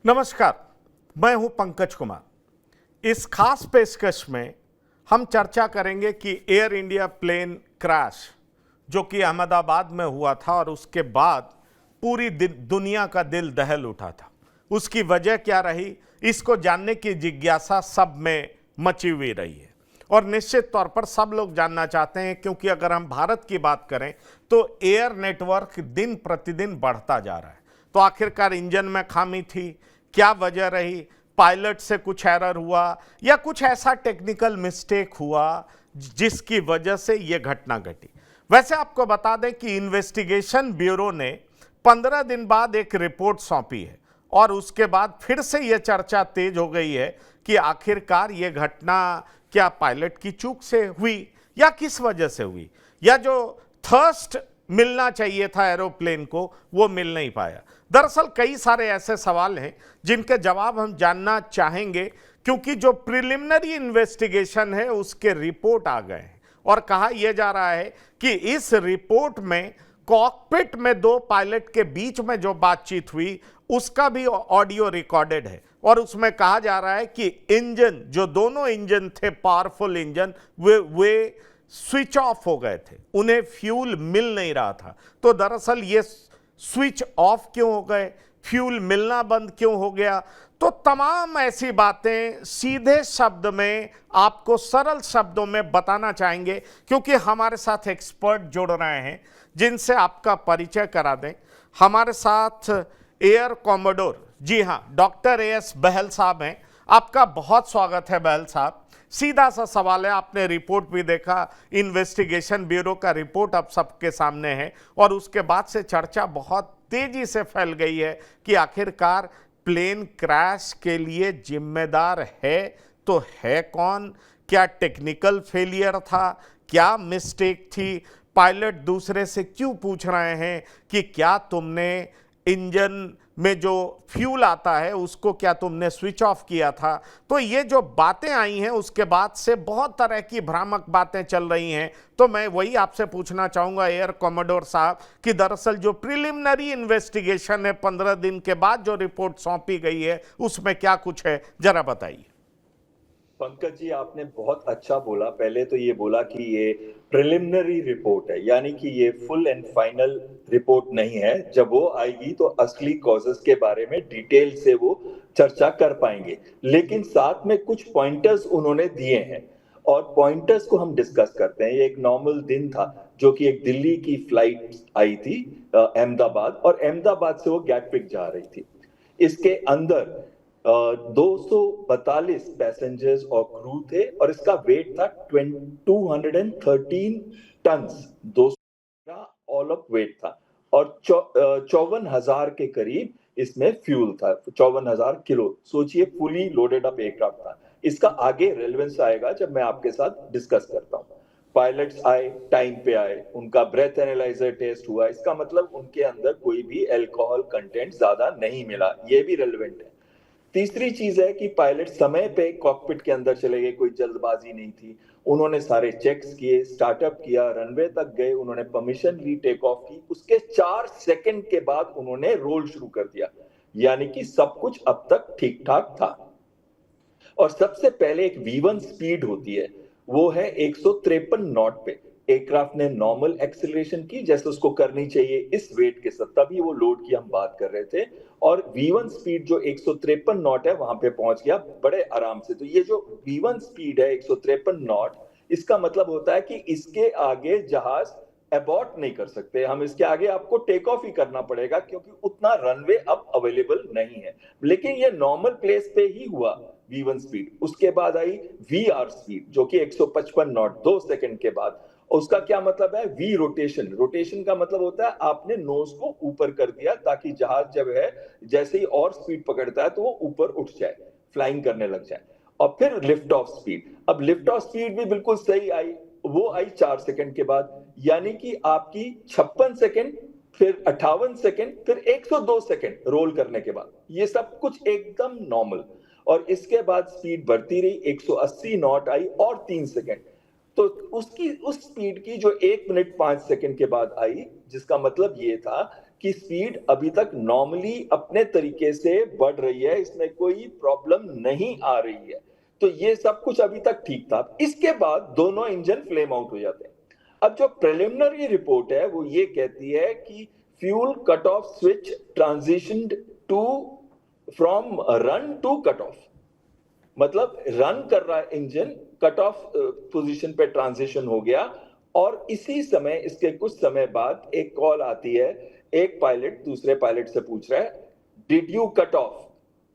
नमस्कार, मैं हूं पंकज कुमार। इस खास पेशकश में हम चर्चा करेंगे कि एयर इंडिया प्लेन क्रैश जो कि अहमदाबाद में हुआ था और उसके बाद पूरी दुनिया का दिल दहल उठा था, उसकी वजह क्या रही, इसको जानने की जिज्ञासा सब में मची हुई रही है। और निश्चित तौर पर सब लोग जानना चाहते हैं, क्योंकि अगर हम भारत की बात करें तो एयर नेटवर्क दिन प्रतिदिन बढ़ता जा रहा है। तो आखिरकार इंजन में खामी थी, क्या वजह रही, पायलट से कुछ एरर हुआ या कुछ ऐसा टेक्निकल मिस्टेक हुआ जिसकी वजह से यह घटना घटी। वैसे आपको बता दें कि इन्वेस्टिगेशन ब्यूरो ने 15 दिन बाद एक रिपोर्ट सौंपी है और उसके बाद फिर से यह चर्चा तेज हो गई है कि आखिरकार यह घटना क्या पायलट की चूक से हुई या किस वजह से हुई, या जो थर्स्ट मिलना चाहिए था एरोप्लेन को वो मिल नहीं पाया। दरअसल कई सारे ऐसे सवाल हैं जिनके जवाब हम जानना चाहेंगे, क्योंकि जो प्रिलिमिनरी इन्वेस्टिगेशन है उसके रिपोर्ट आ गए हैं और कहा यह जा रहा है कि इस रिपोर्ट में कॉकपिट में दो पायलट के बीच में जो बातचीत हुई उसका भी ऑडियो रिकॉर्डेड है और उसमें कहा जा रहा है कि इंजन, जो दोनों इंजन थे पावरफुल इंजन, वे स्विच ऑफ हो गए थे, उन्हें फ्यूल मिल नहीं रहा था। तो दरअसल ये स्विच ऑफ क्यों हो गए, फ्यूल मिलना बंद क्यों हो गया, तो तमाम ऐसी बातें सीधे शब्द में आपको सरल शब्दों में बताना चाहेंगे, क्योंकि हमारे साथ एक्सपर्ट जुड़ रहे हैं जिनसे आपका परिचय करा दें। हमारे साथ एयर कॉमोडोर, जी हाँ, डॉक्टर एएस बहल साहब हैं। आपका बहुत स्वागत है बहल साहब। सीधा सा सवाल है, आपने रिपोर्ट भी देखा, इन्वेस्टिगेशन ब्यूरो का रिपोर्ट अब सबके सामने है और उसके बाद से चर्चा बहुत तेजी से फैल गई है कि आखिरकार प्लेन क्रैश के लिए जिम्मेदार है तो है कौन, क्या टेक्निकल फेलियर था, क्या मिस्टेक थी, पायलट दूसरे से क्यों पूछ रहे हैं कि क्या तुमने इंजन में जो फ्यूल आता है उसको क्या तुमने स्विच ऑफ किया था। तो ये जो बातें आई हैं उसके बाद से बहुत तरह की भ्रामक बातें चल रही हैं। तो मैं वही आपसे पूछना चाहूंगा एयर कॉमोडोर साहब कि दरअसल जो प्रिलिमिनरी इन्वेस्टिगेशन है 15 दिन के बाद जो रिपोर्ट सौंपी गई है उसमें क्या कुछ है, जरा बताइए। पंकज जी, आपने बहुत अच्छा बोला। पहले तो ये बोला कि ये प्रिलिमिनरी रिपोर्ट है, यानी कि ये फुल एंड फाइनल रिपोर्ट नहीं है। जब वो आएगी तो असली कॉजेस के बारे में डिटेल से वो चर्चा कर पाएंगे, लेकिन साथ में कुछ पॉइंटर्स उन्होंने दिए हैं और पॉइंटर्स को हम डिस्कस करते हैं। ये एक नॉर्मल दिन था जो कि एक दिल्ली की फ्लाइट आई थी अहमदाबाद, और अहमदाबाद से वो गैटविक जा रही थी। इसके अंदर 242 पैसेंजर्स और क्रू थे और इसका वेट था 213 टन्स, 200 ऑल अप वेट था और 54,000 के करीब इसमें फ्यूल था, 54,000 किलो। सोचिए, फुली लोडेड अप एयरक्राफ्ट था। इसका आगे रेलेवेंस आएगा जब मैं आपके साथ डिस्कस करता हूँ। पायलट्स आए, टाइम पे आए, उनका ब्रेथ एनालाइजर टेस्ट हुआ, इसका मतलब उनके अंदर कोई भी अल्कोहल कंटेंट ज्यादा नहीं मिला, ये भी रेलेवेंट है। तीसरी चीज है कि पायलट समय पे कॉकपिट के अंदर चले गए, कोई जल्दबाजी नहीं थी। उन्होंने सारे चेक्स किए, स्टार्टअप किया, रनवे तक गए, उन्होंने परमिशन ली, टेक ऑफ की, उसके 4 सेकंड के बाद उन्होंने रोल शुरू कर दिया, यानी कि सब कुछ अब तक ठीक ठाक था। और सबसे पहले एक V1 स्पीड होती है, वो है 153 नॉट पे। एयरक्राफ्ट ने नॉर्मल एक्सेलरेशन की जैसे उसको करनी चाहिए इस वेट के साथ, तभी वो लोड की हम बात कर रहे थे, और V1 स्पीड जो 153 नॉट है वहां पे पहुंच गया बड़े आराम से। तो ये जो V1 स्पीड है 153 नॉट, इसका मतलब होता है कि इसके आगे जहाज अबॉर्ट नहीं कर सकते हम, इसके आगे आपको टेक ऑफ ही करना पड़ेगा क्योंकि उतना रनवे अब अवेलेबल नहीं है। लेकिन ये नॉर्मल प्लेस पे ही हुआ V1 स्पीड। उसके बाद आई VR स्पीड जो कि 155 नॉट, 2 सेकंड के बाद। उसका क्या मतलब है? V rotation. रोटेशन का मतलब होता है आपने नोज को ऊपर कर दिया ताकि जहाज जब है जैसे ही और स्पीड पकड़ता है तो वो ऊपर उठ जाए, फ्लाइंग करने लग जाए। और फिर लिफ्ट ऑफ स्पीड। अब लिफ्ट ऑफ स्पीड भी बिल्कुल सही आई, वो आई 4 सेकंड के बाद, यानी कि आपकी 56 सेकंड, फिर 58 सेकंड, फिर 102 सेकंड रोल करने के बाद, ये सब कुछ एकदम नॉर्मल। और इसके बाद स्पीड बढ़ती रही, 180 नॉट आई और 3 सेकंड। तो उसकी उस स्पीड की जो 1 मिनट 5 सेकंड के बाद आई, जिसका मतलब ये था की स्पीड अभी तक नॉर्मली अपने तरीके से बढ़ रही है, इसमें कोई प्रॉब्लम नहीं आ रही है। तो ये सब कुछ अभी तक ठीक था। इसके बाद दोनों इंजन फ्लेम आउट हो जाते हैं। अब जो प्रिलिमिनरी रिपोर्ट है वो ये कहती है कि fuel cut off switch transitioned to from run to cut off, मतलब रन कर रहा है इंजन, कट ऑफ पोजीशन पे ट्रांजिशन हो गया। और इसी समय, इसके कुछ समय बाद एक कॉल आती है, एक पायलट दूसरे पायलट से पूछ रहा है डिड यू कट ऑफ,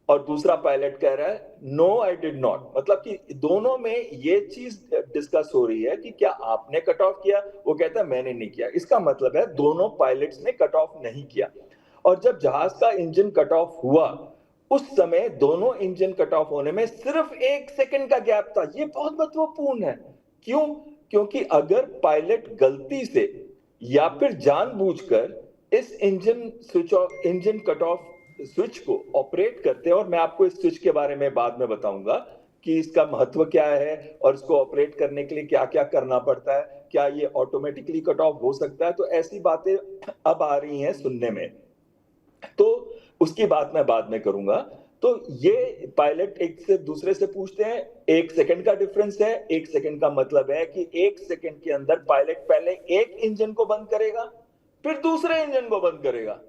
और दूसरा पायलट कह रहा है नो आई डिड नॉट। मतलब कि दोनों में ये चीज डिस्कस हो रही है कि क्या आपने कट ऑफ किया, वो कहता है मैंने नहीं किया। इसका मतलब है दोनों पायलट्स ने कट ऑफ नहीं किया। और जब जहाज का इंजन कट ऑफ हुआ उस समय दोनों इंजन कट ऑफ होने में सिर्फ 1 सेकंड का गैप था। ये बहुत महत्वपूर्ण है। क्यों? क्योंकि अगर पायलट गलती से या फिर जानबूझकर इस इंजन कट ऑफ स्विच को ऑपरेट करते हैं, और मैं आपको इस स्विच के बारे में बाद में बताऊंगा कि इसका महत्व क्या है और इसको ऑपरेट करने के लिए क्या क्या करना पड़ता है, क्या ये ऑटोमेटिकली कट ऑफ हो सकता है। तो ऐसी बातें अब आ रही हैं सुनने में, तो उसकी बात मैं बाद में करूंगा। तो ये पायलट एक से दूसरे से पूछते हैं, 1 सेकंड का डिफरेंस है। 1 सेकंड का मतलब है कि 1 सेकंड के अंदर पायलट पहले एक इंजन को बंद करेगा फिर दूसरे इंजन को बंद करेगा।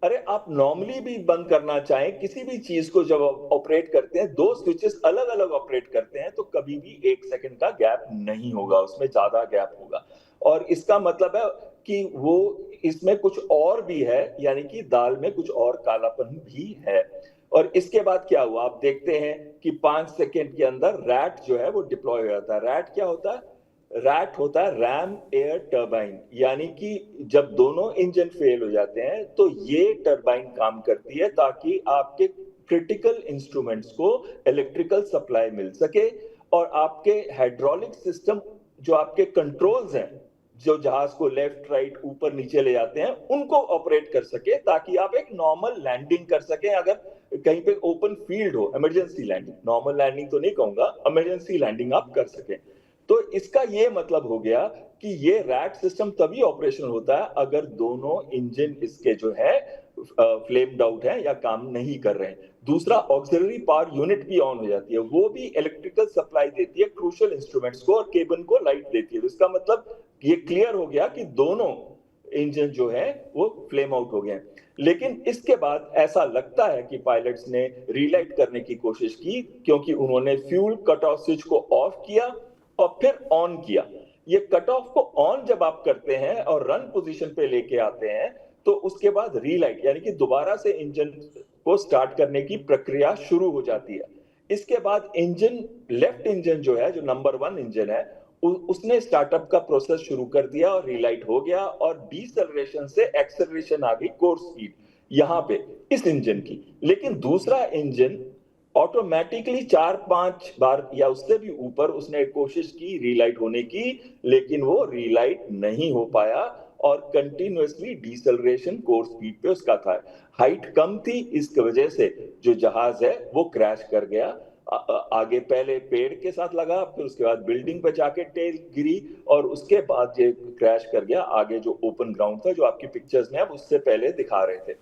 अरे आप नॉर्मली भी बंद करना चाहें किसी भी चीज को, जब ऑपरेट करते हैं दो स्विचेस अलग अलग ऑपरेट करते हैं तो कभी भी 1 सेकंड का गैप नहीं होगा, उसमें ज्यादा गैप होगा। और इसका मतलब है कि वो इसमें कुछ और भी है, यानी कि दाल में कुछ और कालापन भी है। और इसके बाद क्या हुआ आप देखते हैं कि 5 सेकंड के अंदर रैट जो है वो डिप्लॉय हो जाता है। रैट क्या होता है? रैट होता है रैम एयर टरबाइन, यानी कि जब दोनों इंजन फेल हो जाते हैं तो ये टरबाइन काम करती है ताकि आपके क्रिटिकल इंस्ट्रूमेंट्स को इलेक्ट्रिकल सप्लाई मिल सके, और आपके हाइड्रोलिक सिस्टम जो आपके कंट्रोल्स हैं जो जहाज को लेफ्ट राइट ऊपर नीचे ले जाते हैं उनको ऑपरेट कर सके, ताकि आप एक नॉर्मल लैंडिंग कर सकें। अगर कहीं पे ओपन फील्ड हो, इमरजेंसी लैंडिंग, नॉर्मल लैंडिंग तो नहीं कहूंगा, इमरजेंसी लैंडिंग आप कर सकें। तो इसका ये मतलब हो गया कि ये रैट सिस्टम तभी ऑपरेशनल होता है अगर दोनों इंजन इसके जो है फ्लेम्ड आउट है या काम नहीं कर रहे हैं। दूसरा, ऑक्सिलरी पावर यूनिट भी ऑन हो जाती है, वो भी इलेक्ट्रिकल सप्लाई देती है क्रूशियल इंस्ट्रूमेंट्स को, और केबन को लाइट देती है। तो इसका मतलब ये क्लियर हो गया कि दोनों इंजन जो है वो फ्लेम आउट हो गए। लेकिन इसके बाद ऐसा लगता है कि पायलट्स ने रीलाइट करने की कोशिश की, क्योंकि उन्होंने फ्यूल कट ऑफ स्विच को ऑफ किया और फिर ऑन किया। ये कट ऑफ को ऑन जब आप करते हैं और रन पोजीशन पे लेके आते हैं तो उसके बाद रीलाइट, यानी कि दोबारा से इंजन को स्टार्ट करने की प्रक्रिया शुरू हो जाती है। इसके बाद इंजन, लेफ्ट इंजन जो है, जो नंबर 1 इंजन है, उसने स्टार्टअप का प्रोसेस शुरू कर दिया और रीलाइट हो गया, और डिसेलरेशन से एक्सेलरेशन आ गई, कोर्स स्पीड यहां पे इस इंजन की। लेकिन दूसरा इंजन ऑटोमेटिकली 4-5 बार या उससे भी ऊपर उसने कोशिश की रीलाइट होने की, लेकिन वो रीलाइट नहीं हो पाया और कंटिन्यूअसली डिसेलरेशन कोर्स स्पीड पे उसका था। हाइट कम थी, इसकी वजह से जो जहाज है वो क्रैश कर गया। आगे पहले पेड़ के साथ लगा, फिर उसके बाद बिल्डिंग पे जाके टेल गिरी, और उसके बाद ये क्रैश कर गया। आगे जो ओपन ग्राउंड था जो आपकी पिक्चर्स में अब उससे पहले दिखा रहे थे।